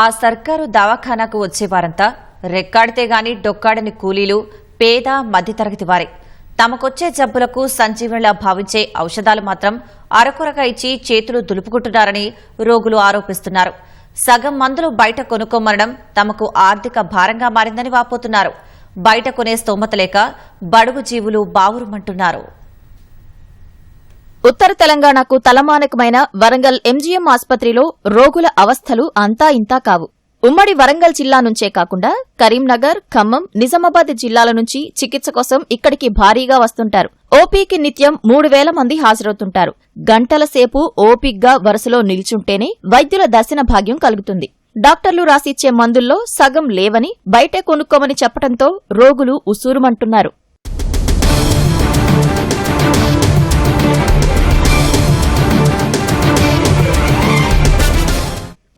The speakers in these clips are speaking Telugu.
ఆ సర్కారు దవాఖానాకు వచ్చేవారంతా రెక్కాడితే గాని డొక్కాడని కూలీలు, పేద మధ్యతరగతి వారే. తమకొచ్చే జబ్బులకు సంజీవనిలా భావించే ఔషధాలు మాత్రం అరకొరగా ఇచ్చి చేతులు దులుపుకుంటున్నారని రోగులు ఆరోపిస్తున్నారు. సగం మందులు బయట కొనుక్కోమనడం తమకు ఆర్థిక భారంగా మారిందని వాపోతున్నారు. బయట కొనే స్తోమత లేక బడుగు జీవులు బావురుమంటున్నారు. ఉత్తర తెలంగాణకు తలమానికమైన వరంగల్ ఎంజీఎం ఆసుపత్రిలో రోగుల అవస్థలు అంతా ఇంతా కావు. ఉమ్మడి వరంగల్ జిల్లా నుంచే కాకుండా కరీంనగర్, ఖమ్మం, నిజామాబాద్ జిల్లాల నుంచి చికిత్స కోసం ఇక్కడికి భారీగా వస్తుంటారు. ఓపీకి నిత్యం 3000 మంది హాజరవుతుంటారు. గంటల సేపు ఓపిగ్గా వరుసలో నిల్చుంటేనే వైద్యుల దర్శన భాగ్యం కలుగుతుంది. డాక్టర్లు రాసిచ్చే మందుల్లో సగం లేవని బయటే కొనుక్కోమని చెప్పడంతో రోగులు ఉసూరుమంటున్నారు.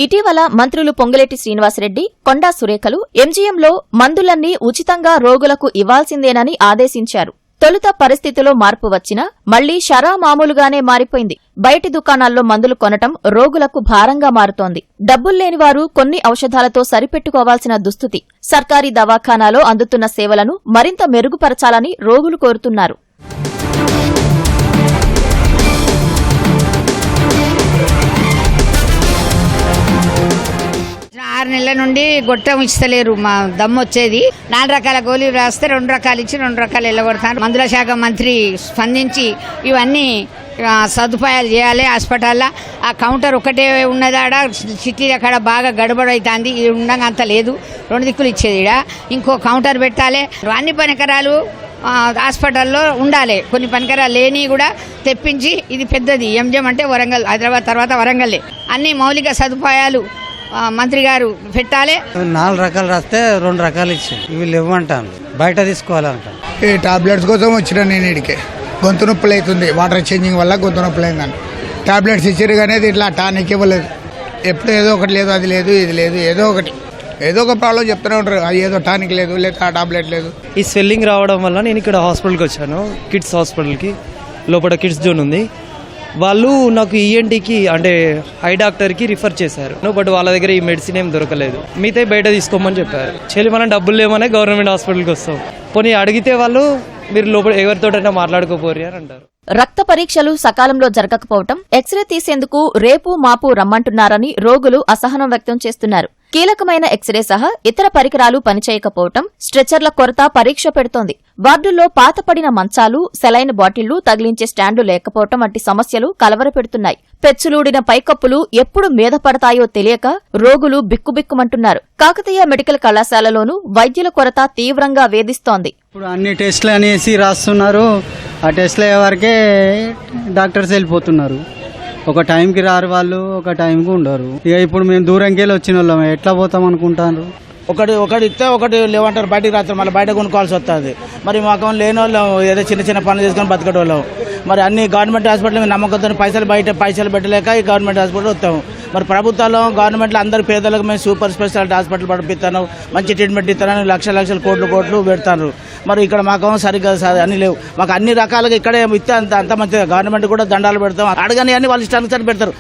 ఇటీవల మంత్రులు పొంగులేటి శ్రీనివాసరెడ్డి, కొండా సురేఖలు ఎంజీఎంలో మందులన్నీ ఉచితంగా రోగులకు ఇవ్వాల్సిందేనని ఆదేశించారు. తొలుత పరిస్థితిలో మార్పు వచ్చినా మళ్లీ షరా మామూలుగానే మారిపోయింది. బయటి దుకాణాల్లో మందులు కొనటం రోగులకు భారంగా మారుతోంది. డబ్బుల్లేని వారు కొన్ని ఔషధాలతో సరిపెట్టుకోవాల్సిన దుస్థితి. సర్కారీ దవాఖానాలో అందుతున్న సేవలను మరింత మెరుగుపరచాలని రోగులు కోరుతున్నారు. 6 నెలల నుండి గొట్టం ఇస్తలేరు. మా దమ్ము వచ్చేది 4 రకాల గోళీలు రాస్తే 2 రకాలు ఇచ్చి 2 రకాలు వెళ్ళగొడతారు. మందుల శాఖ మంత్రి స్పందించి ఇవన్నీ సదుపాయాలు చేయాలి. హాస్పిటల్లో ఆ కౌంటర్ ఒకటే ఉన్నదాడ, సిటీ అక్కడ బాగా గడబడవుతుంది. ఇది ఉండగా అంత లేదు, 2 దిక్కులు ఇచ్చేది. ఇంకో కౌంటర్ పెట్టాలి. అన్ని పరికరాలు హాస్పిటల్లో ఉండాలి. కొన్ని పరికరాలు లేని కూడా తెప్పించి, ఇది పెద్దది ఎంజిఎం అంటే వరంగల్, హైదరాబాద్ తర్వాత వరంగల్లే. అన్ని మౌలిక సదుపాయాలు మంత్రి గారు పెట్టాలి. 4 రకాలు రాస్తే 2 రకాలు ఇచ్చింది. ఇవి ఇవ్వమంటాను, బయట తీసుకోవాలంటాను. ఈ టాబ్లెట్స్ కోసం వచ్చిన నేను ఇడికే గొంతు నొప్పులు అవుతుంది. వాటర్ చేంజింగ్ వల్ల గొంతు నొప్పులు అయిందని టాబ్లెట్స్ ఇచ్చారు, కానీ ఇట్లా టానిక్ ఇవ్వలేదు. ఎప్పుడు ఏదో ఒకటి లేదు, అది లేదు, ఇది లేదు, ఏదో ఒక ప్రాబ్లం చెప్తూనే ఉంటారు. అది ఏదో టానిక్ లేదు, లేదా ఆ టాబ్లెట్ లేదు. ఈ స్వెల్లింగ్ రావడం వల్ల నేను ఇక్కడ హాస్పిటల్కి వచ్చాను. కిడ్స్ హాస్పిటల్కి, లోపల కిడ్స్ జోన్ ఉంది. వాళ్ళు నాకు ఈఎన్టీకి అంటే ఐ డాక్టర్కి రిఫర్ చేశారు. బట్ వాళ్ళ దగ్గర ఈ మెడిసిన్ ఏం దొరకలేదు. మిగతా బయట తీసుకోమని చెప్పారు. చెల్లి మనం డబ్బులు లేమనే గవర్నమెంట్ హాస్పిటల్కి వస్తాం. పోనీ అడిగితే వాళ్ళు మీరు లోపల ఎవరితోటైనా మాట్లాడుకోపోరు అని అంటారు. రక్త పరీక్షలు సకాలంలో జరగకపోవటం, ఎక్స్రే తీసేందుకు రేపు మాపు రమ్మంటున్నారని రోగులు అసహనం వ్యక్తం చేస్తున్నారు. కీలకమైన ఎక్స్రే సహా ఇతర పరికరాలు పనిచేయకపోవటం, స్ట్రెచర్ల కొరత పరీక్ష పెడుతోంది. వార్డుల్లో పాతపడిన మంచాలు, సెలైన్ బాటిళ్లు తగిలించే స్టాండు లేకపోవటం వంటి సమస్యలు కలవరపెడుతున్నాయి. పెచ్చులూడిన పైకప్పులు ఎప్పుడు మీద పడతాయో తెలియక రోగులు బిక్కుబిక్కుమంటున్నారు. కాకతీయ మెడికల్ కళాశాలలోనూ వైద్యుల కొరత తీవ్రంగా వేధిస్తోంది. ఇప్పుడు అన్ని టెస్టులు అనేసి రాస్తున్నారు. ఆ టెస్టులు అయ్యే వరకే డాక్టర్స్ వెళ్ళిపోతున్నారు. ఒక టైంకి రారు వాళ్ళు, ఒక టైంకి ఉండరు. ఇక ఇప్పుడు మేము దూరంకి వెళ్ళి వచ్చిన వాళ్ళం ఎట్లా పోతాం అనుకుంటారు. ఒకటి ఇస్తే ఒకటి లేవంటారు, బయటికి రాస్తారు, మళ్ళీ బయట కొనుక్కోవాల్సి వస్తుంది. మరి మాకు లేని వాళ్ళం ఏదో చిన్న పనులు చేసుకొని బతకడం వాళ్ళం. మరి అన్ని గవర్నమెంట్ హాస్పిటల్ మీద నమ్మకంతో పైసలు పెట్టలేక ఈ గవర్నమెంట్ హాస్పిటల్ వస్తాము. మరి ప్రభుత్వాలు గవర్నమెంట్లో అందరు పేదలకు మేము సూపర్ స్పెషాలిటీ హాస్పిటల్ పంపిస్తాను, మంచి ట్రీట్మెంట్ ఇస్తాను, లక్షల కోట్లు పెడతాను. మరి ఇక్కడ మాకు సరిగ్గా అన్ని లేవు. మాకు అన్ని రకాలుగా ఇక్కడే ఇస్తే అంత మంచిగా గవర్నమెంట్ కూడా దండాలు పెడతాం. అడగని అన్ని వాళ్ళు ఇష్టానుసారి పెడతారు.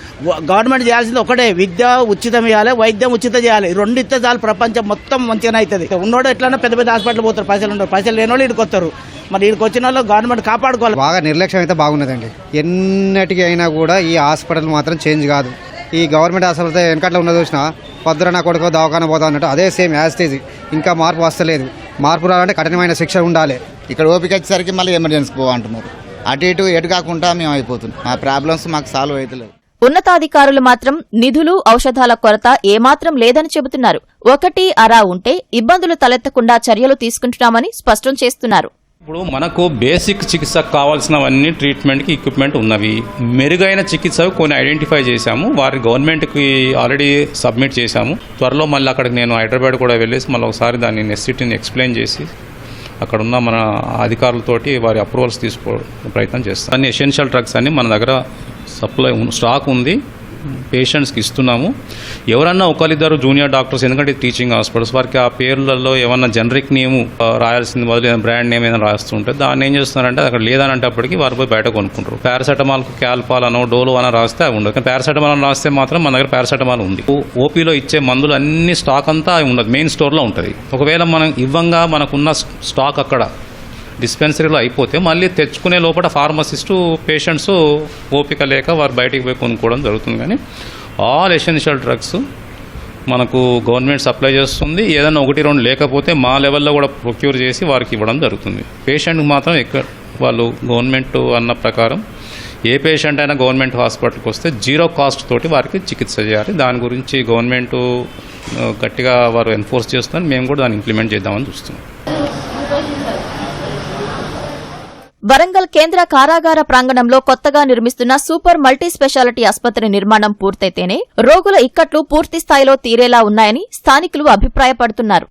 గవర్నమెంట్ చేయాల్సింది ఒకటే, విద్య ఉచితం ఇవ్వాలి, వైద్యం ఉచితం చేయాలి. 2 ఇస్తే చాలు, ప్రపంచం మొత్తం మంచిగానే అవుతుంది. ఉన్నోడు ఎట్లన్నా పెద్ద హాస్పిటల్ పోతారు, పైసలు ఉండవు. పైసలు లేని వాళ్ళు ఇక్కడికి వస్తారు. మరి ఇక్కడికి వచ్చిన వాళ్ళు గవర్నమెంట్ కాపాడుకోవాలి. బాగా నిర్లక్ష్యం అయితే బాగున్నదండి. ఎన్నటికి అయినా కూడా ఈ హాస్పిటల్ మాత్రం చేంజ్ కాదు. ఈ గవర్నమెంట్ హాస్పిటల్ వెనకట్లో ఉన్నది చూసినా పొద్దున నా కొడుకు దవాఖాన పోతా అన్నట్టు అదే సేమ్ యాస్టేజ్. ఇంకా మార్పు వస్తలేదు. మార్పు రావాలంటే కఠినమైన శిక్ష ఉండాలి. ఇక్కడ ఓపిక వచ్చేసరికి మళ్ళీ ఎమర్జెన్సీ పోవంటున్నారు. అటు ఎటు కాకుండా మేము అయిపోతున్నాం. ఆ ప్రాబ్లమ్స్ మాకు సాల్వ్ అవుతలేవు. ఉన్నతాధికారులు మాత్రం నిధులు, ఔషధాల కొరత ఏమాత్రం లేదని చెబుతున్నారు. ఒకటి అరా ఉంటే ఇబ్బందులు తలెత్తకుండా చర్యలు తీసుకుంటున్నామని స్పష్టం చేస్తున్నారు. ఇప్పుడు మనకు బేసిక్ చికిత్సకు కావాల్సినవన్నీ ట్రీట్మెంట్కి ఎక్విప్మెంట్ ఉన్నవి. మెరుగైన చికిత్స కొన్ని ఐడెంటిఫై చేశాము. వారి గవర్నమెంట్కి ఆల్రెడీ సబ్మిట్ చేశాము. త్వరలో మళ్ళీ అక్కడికి నేను హైదరాబాద్ కూడా వెళ్ళేసి మళ్ళీ ఒకసారి దాన్ని నెసిటీని ఎక్స్ప్లెయిన్ చేసి అక్కడ ఉన్న మన అధికారులతోటి వారి అప్రూవల్స్ తీసుకోవడం ప్రయత్నం చేస్తాం. అన్ని ఎసెన్షియల్ డ్రగ్స్ అన్ని మన దగ్గర సప్లై స్టాక్ ఉంది. పేషెంట్స్కి ఇస్తున్నాము. ఎవరన్నా ఒకరిద్దరు జూనియర్ డాక్టర్స్, ఎందుకంటే టీచింగ్ హాస్పిటల్స్, వారికి ఆ పేర్లలో ఏమన్నా జనరిక్ నేమ్ రాయాల్సింది బదులు ఏదైనా బ్రాండ్ నేమ్ ఏదైనా రాస్తుంటే దాన్ని ఏం చేస్తున్నారంటే అక్కడ లేదనంటప్పటికీ వారు పోయి బయట కొనుక్కుంటారు. పారాసెటమాల్కు క్యాల్పాల్ అనో డోలో అనో రాస్తే అవి ఉండదు. కానీ పారాసెటమాల్ అని రాస్తే మాత్రం మన దగ్గర పారాసెటమాల్ ఉంది. ఓపీలో ఇచ్చే మందులు అన్ని స్టాక్ అంతా ఉండదు, మెయిన్ స్టోర్లో ఉంటుంది. ఒకవేళ మనం ఇవ్వంగా మనకున్న స్టాక్ అక్కడ డిస్పెన్సరీలో అయిపోతే మళ్ళీ తెచ్చుకునే లోపల ఫార్మసిస్టు పేషెంట్స్ ఓపిక లేక వారు బయటికి పోయి కొనుక్కోవడం జరుగుతుంది. కానీ ఆల్ ఎసెన్షియల్ డ్రగ్స్ మనకు గవర్నమెంట్ సప్లై చేస్తుంది. ఏదైనా 1-2 లేకపోతే మా లెవెల్లో కూడా ప్రొక్యూర్ చేసి వారికి ఇవ్వడం జరుగుతుంది. పేషెంట్కి మాత్రం వాళ్ళు గవర్నమెంట్ అన్న ప్రకారం ఏ పేషెంట్ అయినా గవర్నమెంట్ హాస్పిటల్కి వస్తే 0 కాస్ట్ తోటి వారికి చికిత్స చేయాలి. దాని గురించి గవర్నమెంట్ గట్టిగా వారు ఎన్ఫోర్స్ చేస్తున్నారు. మేము కూడా దాన్ని ఇంప్లిమెంట్ చేద్దామని చూస్తున్నాం. వరంగల్ కేంద్ర కారాగార ప్రాంగణంలో కొత్తగా నిర్మిస్తున్న సూపర్ మల్టీ స్పెషాలిటీ ఆసుపత్రి నిర్మాణం పూర్తయితేనే రోగుల ఇక్కట్లు పూర్తి స్థాయిలో తీరేలా ఉన్నాయని స్థానికులు అభిప్రాయపడుతున్నారు.